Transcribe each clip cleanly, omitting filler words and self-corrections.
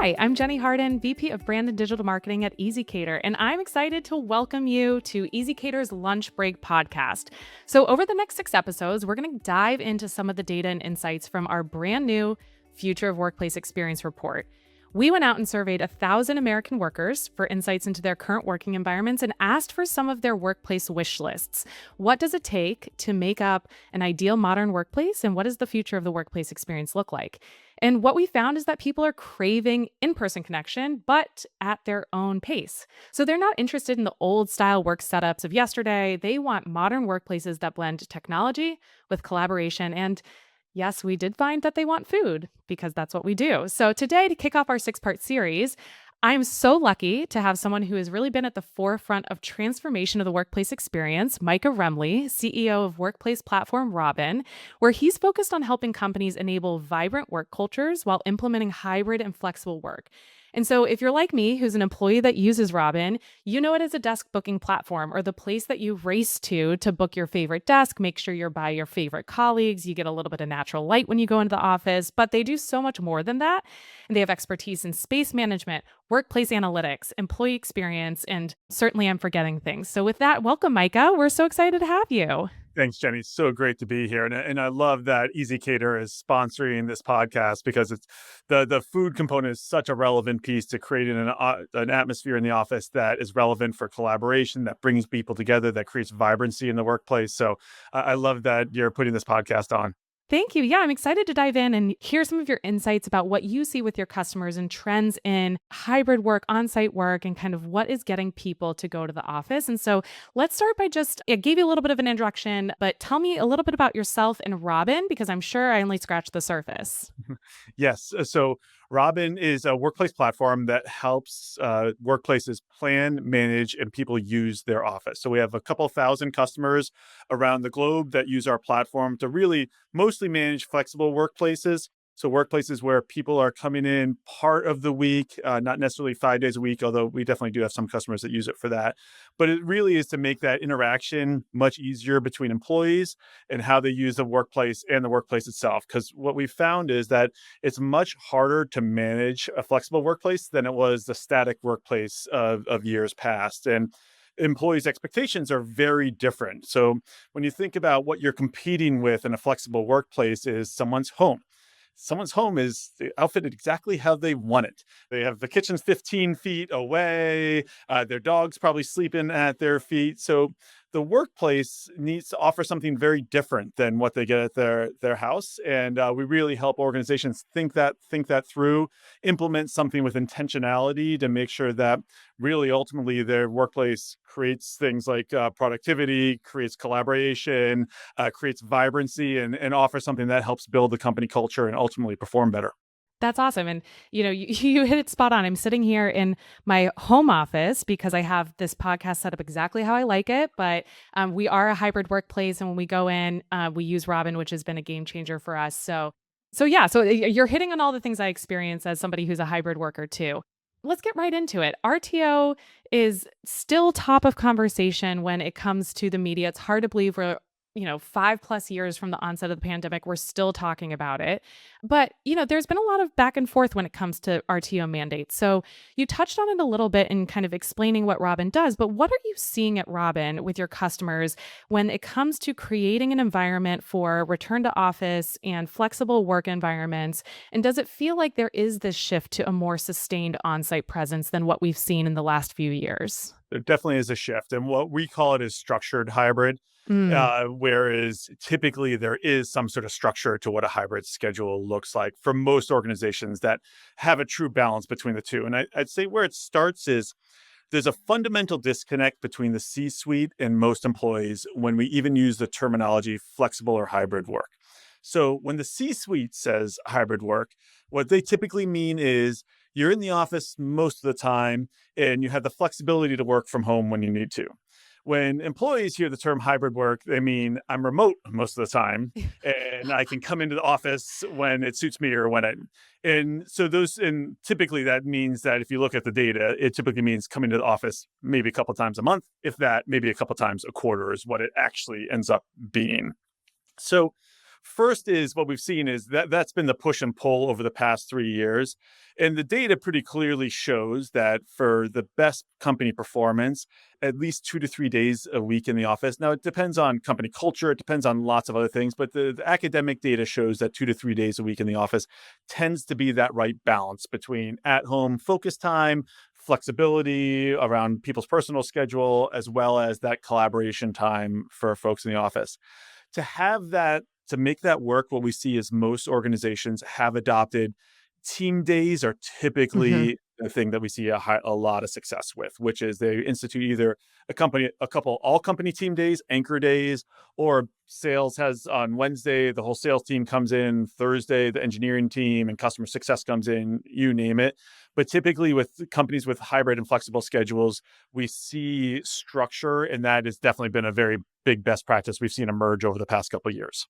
Hi, I'm Jennie Hardin, VP of Brand and Digital Marketing at ezCater, and I'm excited to welcome you to ezCater's Lunch Break podcast. So over the next 6 episodes, we're going to dive into some of the data and insights from our brand new Future of Workplace Experience report. We went out and surveyed 1,000 American workers for insights into their current working environments and asked for some of their workplace wish lists. What does it take to make up an ideal modern workplace, and what does the future of the workplace experience look like? And what we found is that people are craving in-person connection, but at their own pace. So they're not interested in the old style work setups of yesterday. They want modern workplaces that blend technology with collaboration. And yes, we did find that they want food because that's what we do. So today, to kick off our 6-part series, I'm so lucky to have someone who has really been at the forefront of transformation of the workplace experience, Micah Remley, CEO of workplace platform Robin, where he's focused on helping companies enable vibrant work cultures while implementing hybrid and flexible work. And so if you're like me, who's an employee that uses Robin, you know it as a desk booking platform or the place that you race to book your favorite desk, make sure you're by your favorite colleagues, you get a little bit of natural light when you go into the office, but they do so much more than that. And they have expertise in space management, workplace analytics, employee experience, and certainly I'm forgetting things. So with that, welcome, Micah. We're so excited to have you. Thanks, Jenny. So great to be here. And I love that ezCater is sponsoring this podcast because it's the food component is such a relevant piece to creating an atmosphere in the office that is relevant for collaboration, that brings people together, that creates vibrancy in the workplace. So I love that you're putting this podcast on. Thank you. Yeah, I'm excited to dive in and hear some of your insights about what you see with your customers and trends in hybrid work, on-site work, and kind of what is getting people to go to the office. And so let's start by I gave you a little bit of an introduction, but tell me a little bit about yourself and Robin, because I'm sure I only scratched the surface. Yes. So Robin is a workplace platform that helps workplaces plan, manage, and people use their office. So we have a couple thousand customers around the globe that use our platform to really mostly manage flexible workplaces. So workplaces where people are coming in part of the week, not necessarily 5 days a week, although we definitely do have some customers that use it for that. But it really is to make that interaction much easier between employees and how they use the workplace and the workplace itself. Because what we found is that it's much harder to manage a flexible workplace than it was the static workplace of years past. And employees' expectations are very different. So when you think about what you're competing with in a flexible workplace is someone's home. Someone's home is outfitted exactly how they want it. They have the kitchen's 15 feet away. Their dog's probably sleeping at their feet. So the workplace needs to offer something very different than what they get at their house. And we really help organizations think that through, implement something with intentionality to make sure that really ultimately their workplace creates things like productivity, creates collaboration, creates vibrancy, and offers something that helps build the company culture and ultimately perform better. That's awesome. And, you hit it spot on. I'm sitting here in my home office because I have this podcast set up exactly how I like it. But we are a hybrid workplace. And when we go in, we use Robin, which has been a game changer for us. So yeah, so you're hitting on all the things I experience as somebody who's a hybrid worker too. Let's get right into it. RTO is still top of conversation when it comes to the media. It's hard to believe we're 5+ years from the onset of the pandemic, we're still talking about it. But, there's been a lot of back and forth when it comes to RTO mandates. So you touched on it a little bit in kind of explaining what Robin does, but what are you seeing at Robin with your customers when it comes to creating an environment for return to office and flexible work environments? And does it feel like there is this shift to a more sustained on-site presence than what we've seen in the last few years? There definitely is a shift. And what we call it is structured hybrid. Mm. Whereas typically there is some sort of structure to what a hybrid schedule looks like for most organizations that have a true balance between the two. And I'd say where it starts is there's a fundamental disconnect between the C-suite and most employees when we even use the terminology flexible or hybrid work. So when the C-suite says hybrid work, what they typically mean is you're in the office most of the time and you have the flexibility to work from home when you need to. When employees hear the term hybrid work, they mean I'm remote most of the time and I can come into the office when it suits me or and typically that means that if you look at the data, it typically means coming to the office maybe a couple times a month, if that, maybe a couple times a quarter is what it actually ends up being. So First is what we've seen is that's been the push and pull over the past 3 years. And the data pretty clearly shows that for the best company performance, at least 2 to 3 days a week in the office. Now, it depends on company culture. It depends on lots of other things, but the academic data shows that 2 to 3 days a week in the office tends to be that right balance between at-home focus time, flexibility around people's personal schedule, as well as that collaboration time for folks in the office. To have that, to make that work, what we see is most organizations have adopted team days are Hmm. typically the thing that we see a lot of success with, which is they institute either a couple all company team days, anchor days, or sales has on Wednesday, the whole sales team comes in, Thursday, the engineering team and customer success comes in, you name it. But typically with companies with hybrid and flexible schedules, we see structure, and that has definitely been a very big best practice we've seen emerge over the past couple of years.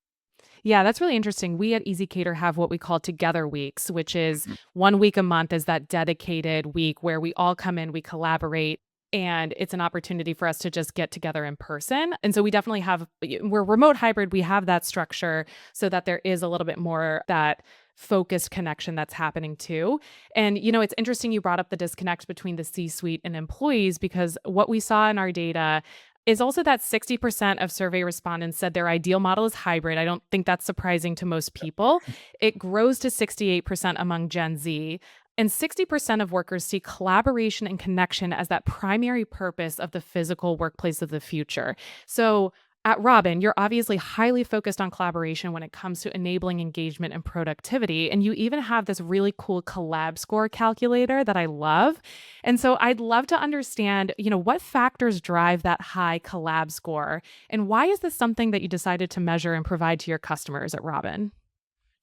Yeah, that's really interesting. We at ezCater have what we call together weeks, which is Mhm. 1 week a month is that dedicated week where we all come in, we collaborate, and it's an opportunity for us to just get together in person. And so we definitely have, we're remote hybrid, we have that structure so that there is a little bit more that focused connection that's happening too. And it's interesting you brought up the disconnect between the C-suite and employees because what we saw in our data is also that 60% of survey respondents said their ideal model is hybrid. I don't think that's surprising to most people. It grows to 68% among Gen Z. And 60% of workers see collaboration and connection as that primary purpose of the physical workplace of the future. So, at Robin, you're obviously highly focused on collaboration when it comes to enabling engagement and productivity. And you even have this really cool collab score calculator that I love. And so I'd love to understand, what factors drive that high collab score and why is this something that you decided to measure and provide to your customers at Robin?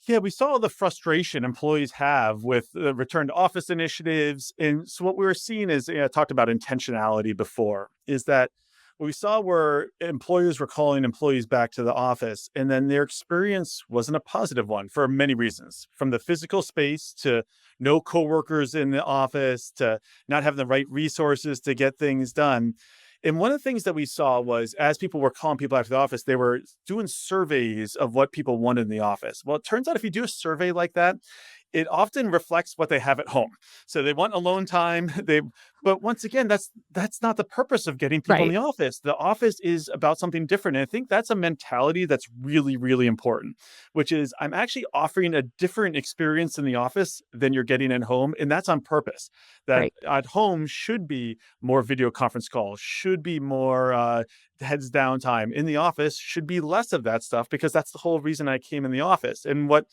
Yeah, we saw the frustration employees have with the return to office initiatives. And so what we were seeing is, I talked about intentionality before, is that what we saw were employers were calling employees back to the office, and then their experience wasn't a positive one for many reasons, from the physical space to no coworkers in the office to not having the right resources to get things done. And one of the things that we saw was as people were calling people out to the office, they were doing surveys of what people wanted in the office. Well, it turns out if you do a survey like that, it often reflects what they have at home. So they want alone time. But once again, that's not the purpose of getting people in Right. the office. The office is about something different. And I think that's a mentality that's really, really important, which is I'm actually offering a different experience in the office than you're getting at home. And that's on purpose. That Right. at home should be more video conference calls, should be more heads down time. In the office should be less of that stuff because that's the whole reason I came in the office. And what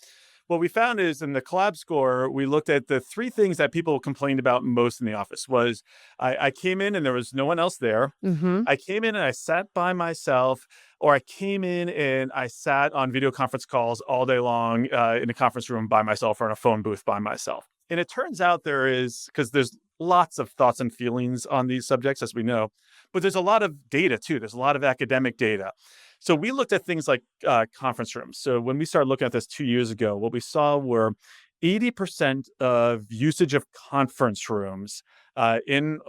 we found is in the collab score, we looked at the three things that people complained about most in the office was I came in and there was no one else there. Mhm. I came in and I sat by myself, or I came in and I sat on video conference calls all day long in a conference room by myself or in a phone booth by myself. And it turns out because there's lots of thoughts and feelings on these subjects, as we know, but there's a lot of data too. There's a lot of academic data. So we looked at things like conference rooms. So when we started looking at this 2 years ago, what we saw were 80% of usage of conference rooms in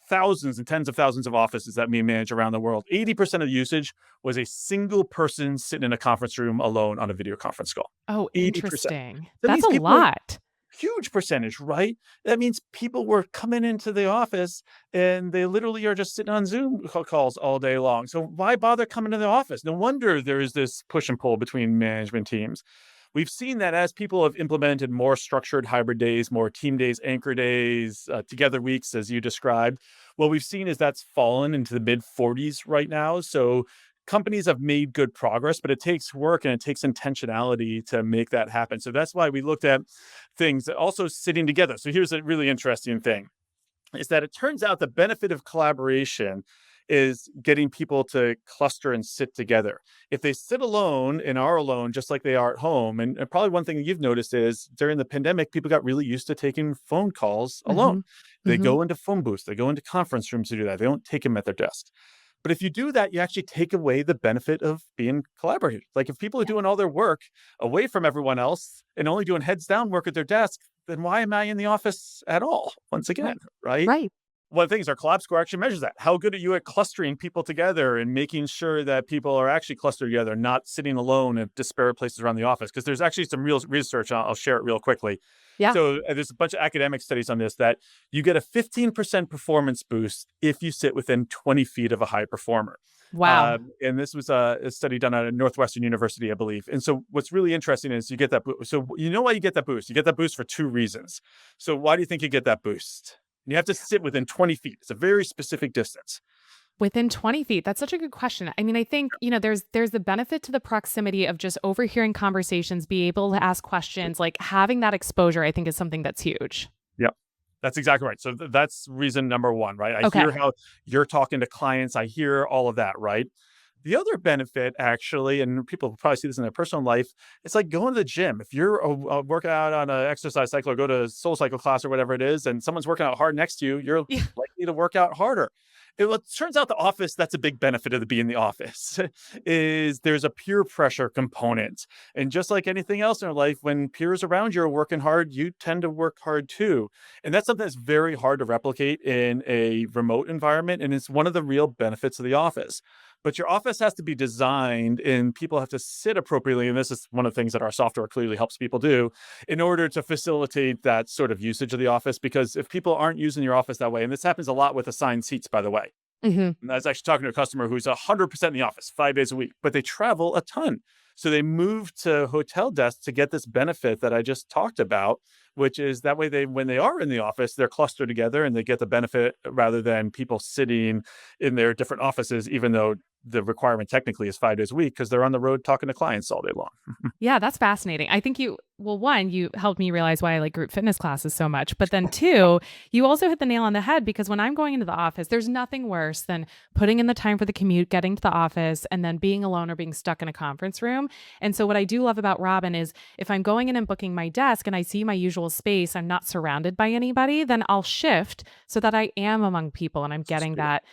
thousands and tens of thousands of offices that we manage around the world. 80% of the usage was a single person sitting in a conference room alone on a video conference call. Oh, 80%. interesting. That That's means a people were lot. huge percentage, right? That means people were coming into the office and they literally are just sitting on Zoom calls all day long. So why bother coming to the office? No wonder there is this push and pull between management teams. We've seen that as people have implemented more structured hybrid days, more team days, anchor days, together weeks, as you described, what we've seen is that's fallen into the mid 40s right now. So companies have made good progress, but it takes work and it takes intentionality to make that happen. So that's why we looked at things also sitting together. So here's a really interesting thing is that it turns out the benefit of collaboration is getting people to cluster and sit together. If they sit alone and are alone, just like they are at home, and probably one thing that you've noticed is during the pandemic, people got really used to taking phone calls alone. Mhm. They Mhm. go into phone booths, they go into conference rooms to do that. They don't take them at their desk. But if you do that, you actually take away the benefit of being collaborative. Like if people are doing all their work away from everyone else and only doing heads down work at their desk, then why am I in the office at all? Once Right. again, right? Right. one of the things our collab score actually measures that. How good are you at clustering people together and making sure that people are actually clustered together, not sitting alone in disparate places around the office? Because there's actually some real research. I'll share it real quickly. Yeah. So there's a bunch of academic studies on this that you get a 15% performance boost if you sit within 20 feet of a high performer. Wow. And this was a study done at Northwestern University, I believe. And so what's really interesting is you get that boost. So you know why you get that boost? You get that boost for two reasons. So why do you think you get that boost? You have to sit within 20 feet. It's a very specific distance. Within 20 feet. That's such a good question. I mean, I think, there's the benefit to the proximity of just overhearing conversations, be able to ask questions, like having that exposure, I think is something that's huge. Yep. That's exactly right. So that's reason number one, right? I Okay. hear how you're talking to clients. I hear all of that, right? The other benefit, actually, and people probably see this in their personal life, it's like going to the gym. If you're working out on an exercise cycle or go to a soul cycle class or whatever it is, and someone's working out hard next to you, you're Yeah. likely to work out harder. It turns out the office, that's a big benefit of the being in the office, is there's a peer pressure component. And just like anything else in our life, when peers around you are working hard, you tend to work hard too. And that's something that's very hard to replicate in a remote environment. And it's one of the real benefits of the office. But your office has to be designed and people have to sit appropriately. And this is one of the things that our software clearly helps people do in order to facilitate that sort of usage of the office. Because if people aren't using your office that way, and this happens a lot with assigned seats, by the way. Hmm. And I was actually talking to a customer who's 100% in the office 5 days a week, but they travel a ton. So they move to hotel desks to get this benefit that I just talked about, which is that way when they are in the office, they're clustered together and they get the benefit rather than people sitting in their different offices, even though the requirement technically is 5 days a week because they're on the road talking to clients all day long. Yeah, that's fascinating. I think one, you helped me realize why I like group fitness classes so much. But then two, you also hit the nail on the head because when I'm going into the office, there's nothing worse than putting in the time for the commute, getting to the office, and then being alone or being stuck in a conference room. And so what I do love about Robin is if I'm going in and booking my desk and I see my usual space, I'm not surrounded by anybody, then I'll shift so that I am among people and I'm getting that,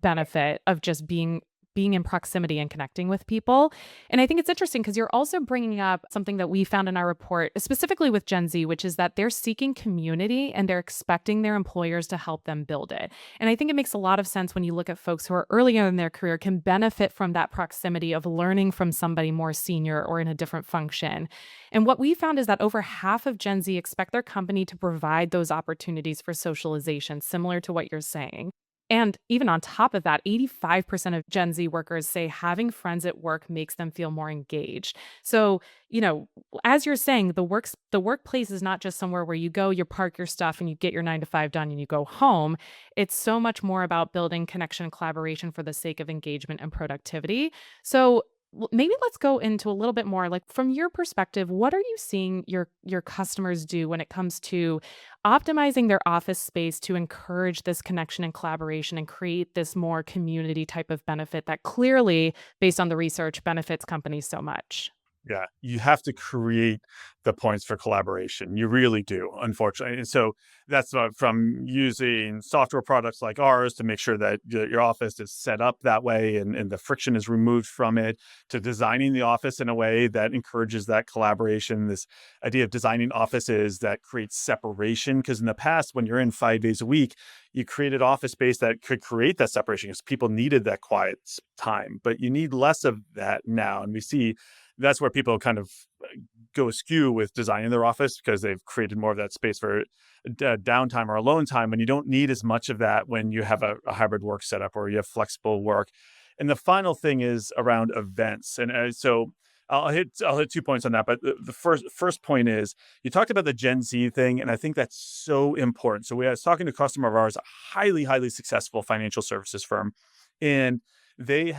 benefit of just being in proximity and connecting with people. And I think it's interesting because you're also bringing up something that we found in our report, specifically with Gen Z, which is that they're seeking community and they're expecting their employers to help them build it. And I think it makes a lot of sense when you look at folks who are earlier in their career can benefit from that proximity of learning from somebody more senior or in a different function. And what we found is that over half of Gen Z expect their company to provide those opportunities for socialization, similar to what you're saying. And even on top of that, 85% of Gen Z workers say having friends at work makes them feel more engaged. So, as you're saying, the workplace is not just somewhere where you go, you park your stuff and you get your 9 to 5 done and you go home. It's so much more about building connection and collaboration for the sake of engagement and productivity. So, maybe let's go into a little bit more like from your perspective, what are you seeing your customers do when it comes to optimizing their office space to encourage this connection and collaboration and create this more community type of benefit that clearly, based on the research, benefits companies so much? Yeah, you have to create the points for collaboration. You really do, unfortunately. And so that's from using software products like ours to make sure that your office is set up that way and the friction is removed from it, to designing the office in a way that encourages that collaboration. This idea of designing offices that creates separation. Because in the past, when you're in 5 days a week, you created office space that could create that separation because people needed that quiet time. But you need less of that now. And we see that's where people kind of go askew with designing their office because they've created more of that space for downtime or alone time when you don't need as much of that when you have a hybrid work setup or you have flexible work. And the final thing is around events. And so I'll hit 2 points on that. But the first point is you talked about the Gen Z thing, and I think that's so important. So I was talking to a customer of ours, a highly successful financial services firm, and they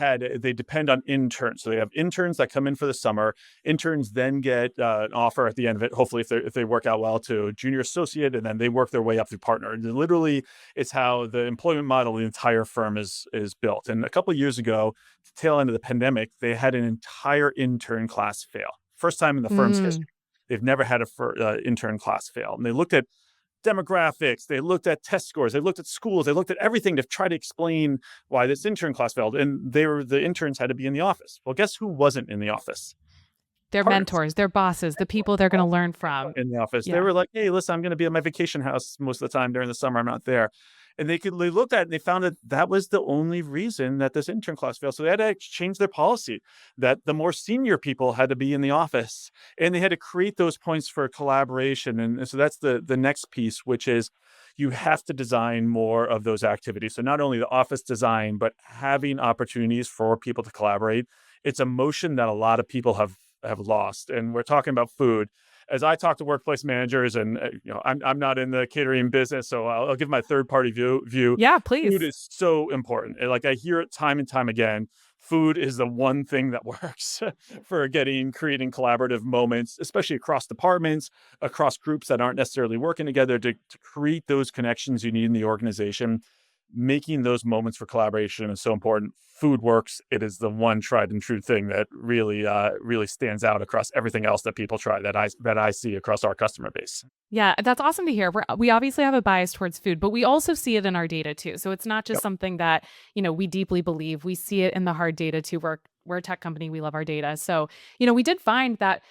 depend on interns. So they have interns that come in for the summer. Interns then get an offer at the end of it, hopefully if they work out well, to junior associate, and then they work their way up through partner. And literally, it's how the employment model of the entire firm is built. And a couple of years ago, tail end of the pandemic, they had an entire intern class fail. First time in the firm's Mm. history. They've never had a intern class fail. And they looked at demographics, they looked at test scores, they looked at schools, they looked at everything to try to explain why this intern class failed. And the interns had to be in the office. Well, guess who wasn't in the office? Their Partners mentors, their bosses, the people they're going to learn from. in the office. They Yeah. were like, hey, listen, I'm going to be at my vacation house most of the time during the summer. I'm not there. And they looked at it and they found that that was the only reason that this intern class failed. So they had to change their policy that the more senior people had to be in the office, and they had to create those points for collaboration. And so that's the next piece, which is you have to design more of those activities. So not only the office design, but having opportunities for people to collaborate. It's a motion that a lot of people have lost. And we're talking about food. As I talk to workplace managers, and I'm not in the catering business, so I'll give my third party view. Yeah, Food please. is so important. And, like, I hear it time and time again. Food is the one thing that works for creating collaborative moments, especially across departments, across groups that aren't necessarily working together to create those connections you need in the organization. Making those moments for collaboration is so important. Food works. It is the one tried and true thing that really stands out across everything else that people try that I see across our customer base. Yeah, that's awesome to hear. We obviously have a bias towards food, but we also see it in our data too. So it's not just Yep. something that, we deeply believe. We see it in the hard data too. We're a tech company. We love our data. So, we did find that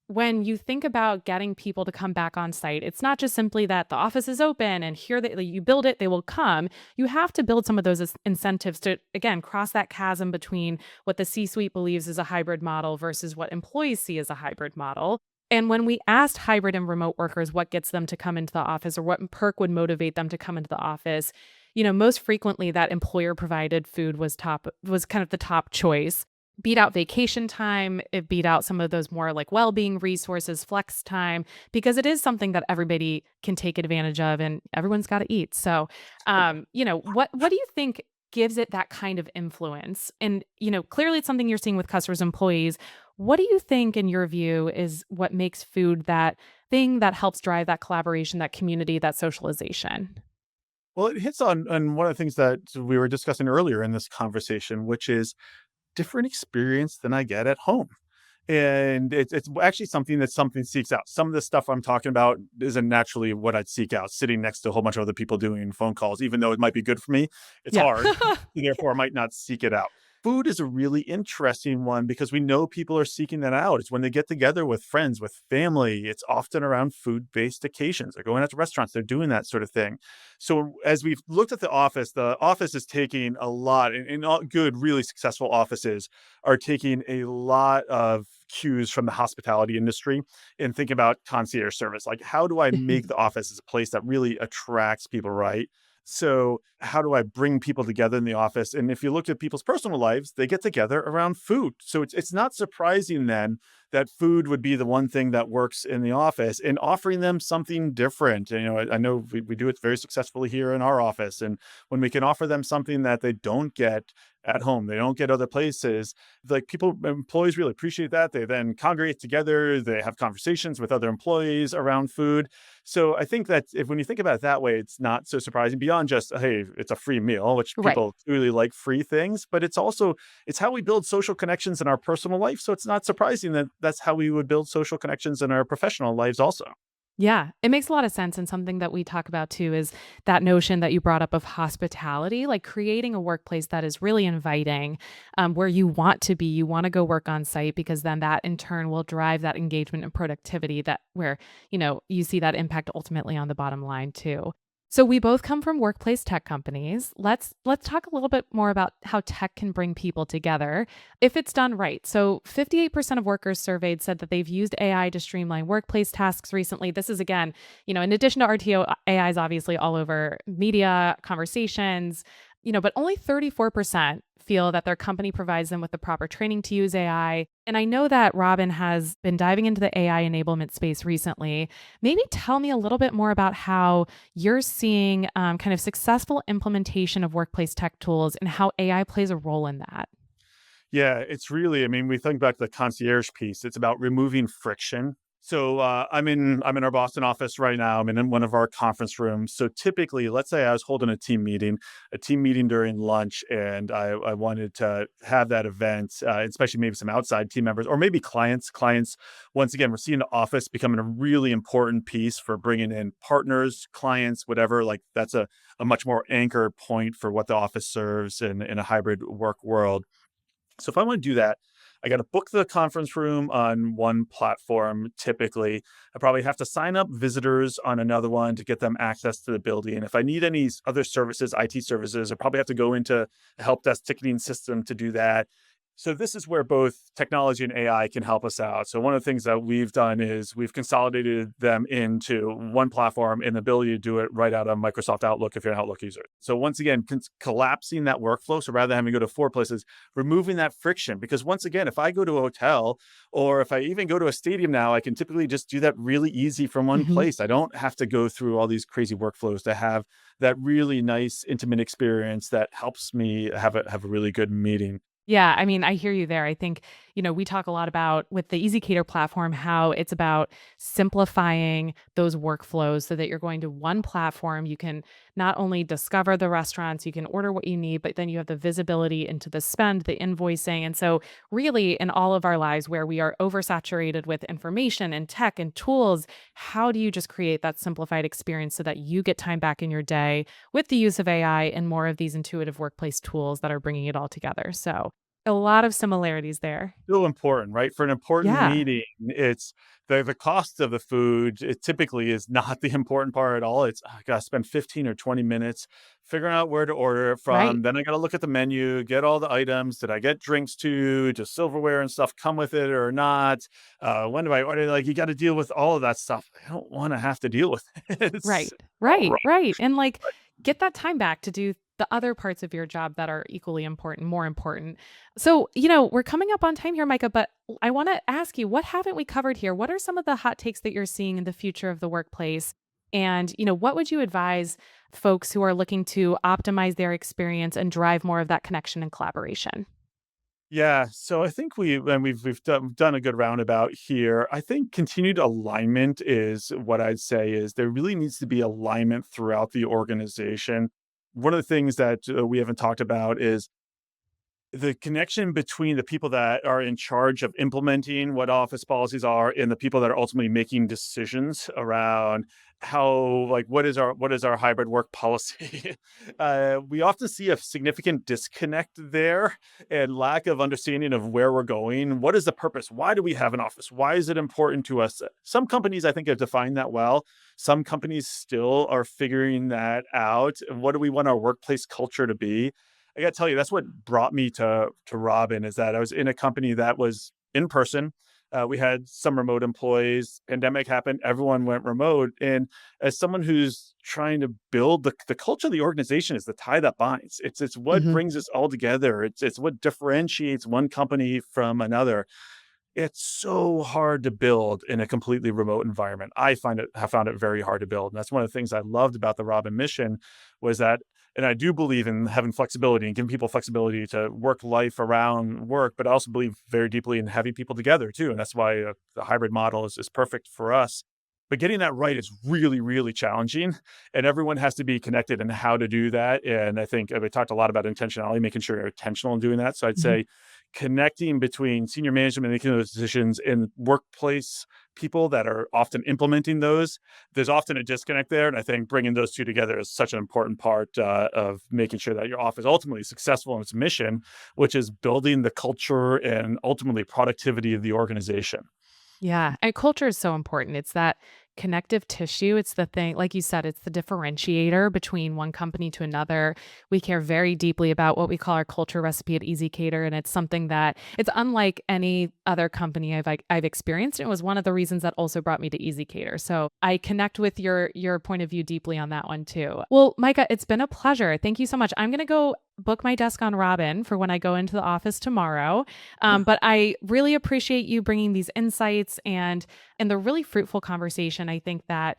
when you think about getting people to come back on site, it's not just simply that the office is open and here that you build it, they will come. You have to build some of those incentives to, again, cross that chasm between what the C suite believes is a hybrid model versus what employees see as a hybrid model. And when we asked hybrid and remote workers what gets them to come into the office or what perk would motivate them to come into the office, most frequently that employer provided food was kind of the top choice. Beat out vacation time, it beat out some of those more like well-being resources, flex time, because it is something that everybody can take advantage of and everyone's got to eat. So, what do you think gives it that kind of influence? And, clearly it's something you're seeing with customers, employees. What do you think, in your view, is what makes food that thing that helps drive that collaboration, that community, that socialization? Well, it hits on one of the things that we were discussing earlier in this conversation, which is different experience than I get at home. And it's actually something seeks out. Some of the stuff I'm talking about isn't naturally what I'd seek out, sitting next to a whole bunch of other people doing phone calls, even though it might be good for me. It's Yeah. hard. Therefore, I might not seek it out. Food is a really interesting one because we know people are seeking that out. It's when they get together with friends, with family. It's often around food-based occasions. They're going out to restaurants. They're doing that sort of thing. So as we've looked at the office is taking a lot, and all good, really successful offices are taking a lot of cues from the hospitality industry and think about concierge service. Like, how do I make the office as a place that really attracts people, right? So how do I bring people together in the office? And if you look at people's personal lives, they get together around food. So it's not surprising then that food would be the one thing that works in the office, and offering them something different. And, I know we do it very successfully here in our office. And when we can offer them something that they don't get at home, they don't get other places, like, employees really appreciate that. They then congregate together, they have conversations with other employees around food. So I think that when you think about it that way, it's not so surprising beyond just, hey, it's a free meal, which Right. people really like free things, but it's how we build social connections in our personal life. So it's not surprising that that's how we would build social connections in our professional lives also. Yeah, it makes a lot of sense. And something that we talk about too is that notion that you brought up of hospitality, like creating a workplace that is really inviting, where you want to be, you want to go work on site, because then that in turn will drive that engagement and productivity that where, you see that impact ultimately on the bottom line too. So we both come from workplace tech companies. Let's talk a little bit more about how tech can bring people together if it's done right. So 58% of workers surveyed said that they've used AI to streamline workplace tasks recently. This is, again, in addition to RTO, AI is obviously all over media, conversations, but only 34% feel that their company provides them with the proper training to use AI. And I know that Robin has been diving into the AI enablement space recently. Maybe tell me a little bit more about how you're seeing kind of successful implementation of workplace tech tools and how AI plays a role in that. Yeah, it's really, I mean, we think back to the concierge piece. It's about removing friction. So I'm in our Boston office right now. I'm in one of our conference rooms. So typically, let's say I was holding a team meeting during lunch, and I wanted to have that event, especially maybe some outside team members or maybe clients. Clients, once again, we're seeing the office becoming a really important piece for bringing in partners, clients, whatever. Like, that's a much more anchor point for what the office serves in a hybrid work world. So if I want to do that, I got to book the conference room on one platform typically. I probably have to sign up visitors on another one to get them access to the building. If I need any other services, IT services, I probably have to go into a help desk ticketing system to do that. So this is where both technology and AI can help us out. So one of the things that we've done is we've consolidated them into one platform and the ability to do it right out of Microsoft Outlook if you're an Outlook user. So once again, collapsing that workflow. So rather than having to go to four places, removing that friction. Because once again, if I go to a hotel or if I even go to a stadium now, I can typically just do that really easy from one Mhm. place. I don't have to go through all these crazy workflows to have that really nice, intimate experience that helps me have a really good meeting. Yeah, I mean, I hear you there. I think, we talk a lot about with the ezCater platform how it's about simplifying those workflows so that you're going to one platform. You can not only discover the restaurants, you can order what you need, but then you have the visibility into the spend, the invoicing. And so, really, in all of our lives where we are oversaturated with information and tech and tools, how do you just create that simplified experience so that you get time back in your day with the use of AI and more of these intuitive workplace tools that are bringing it all together? So, a lot of similarities there. Still important, right? For an important Yeah, meeting, it's the cost of the food, it typically is not the important part at all. It's, I gotta spend 15 or 20 minutes figuring out where to order it right, from. Then I gotta look at the menu, get all the items. Did I get drinks too? Does silverware and stuff come with it or not? When do I order? Like, you gotta deal with all of that stuff. I don't wanna have to deal with it. It's right, all right, right. right, and, like, get that time back to do the other parts of your job that are equally important, more important. So, we're coming up on time here, Micah, but I wanna ask you, what haven't we covered here? What are some of the hot takes that you're seeing in the future of the workplace? And, what would you advise folks who are looking to optimize their experience and drive more of that connection and collaboration? Yeah, so I think we've done a good roundabout here. I think continued alignment is what I'd say is there really needs to be alignment throughout the organization. One of the things that we haven't talked about is the connection between the people that are in charge of implementing what office policies are and the people that are ultimately making decisions around how, like, what is our hybrid work policy. We often see a significant disconnect there and lack of understanding of where we're going. What is the purpose? Why do we have an office? Why is it important to us? Some companies, I think, have defined that well. Some companies still are figuring that out. What do we want our workplace culture to be? I gotta tell you, that's what brought me to Robin, is that I was in a company that was in person. We had some remote employees. Pandemic happened, everyone went remote. And as someone who's trying to build the culture of the organization is the tie that binds. It's what Mhm. brings us all together. It's what differentiates one company from another. It's so hard to build in a completely remote environment. Have found it very hard to build. And that's one of the things I loved about the Robin mission was that, and I do believe in having flexibility and giving people flexibility to work life around work, but I also believe very deeply in having people together too. And that's why the hybrid model is perfect for us. But getting that right is really, really challenging. And everyone has to be connected in how to do that. And I think we talked a lot about intentionality, making sure you're intentional in doing that. So I'd Mhm. say connecting between senior management making those decisions and workplace people that are often implementing those, there's often a disconnect there. And I think bringing those two together is such an important part of making sure that your office ultimately is successful in its mission, which is building the culture and ultimately productivity of the organization. Yeah, and culture is so important. It's that connective tissue. It's the thing, like you said, it's the differentiator between one company to another. We care very deeply about what we call our culture recipe at ezCater, and it's something that it's unlike any other company I've experienced. It was one of the reasons that also brought me to ezCater. So I connect with your point of view deeply on that one too. Well, Micah, it's been a pleasure. Thank you so much. I'm gonna go book my desk on Robin for when I go into the office tomorrow. But I really appreciate you bringing these insights and the really fruitful conversation. I think that,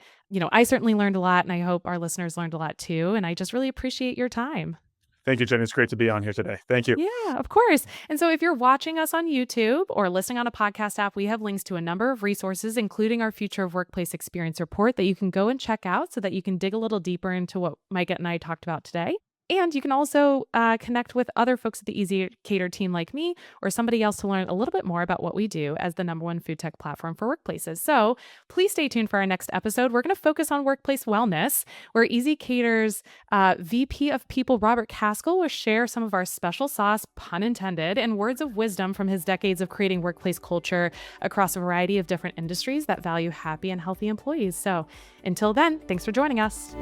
I certainly learned a lot and I hope our listeners learned a lot too. And I just really appreciate your time. Thank you, Jenny. It's great to be on here today. Thank you. Yeah, of course. And so if you're watching us on YouTube or listening on a podcast app, we have links to a number of resources, including our Future of Workplace Experience report that you can go and check out so that you can dig a little deeper into what Micah and I talked about today. And you can also connect with other folks at the ezCater team like me or somebody else to learn a little bit more about what we do as the #1 food tech platform for workplaces. So please stay tuned for our next episode. We're going to focus on workplace wellness, where ezCater's VP of People, Robert Caskell, will share some of our special sauce, pun intended, and words of wisdom from his decades of creating workplace culture across a variety of different industries that value happy and healthy employees. So until then, thanks for joining us.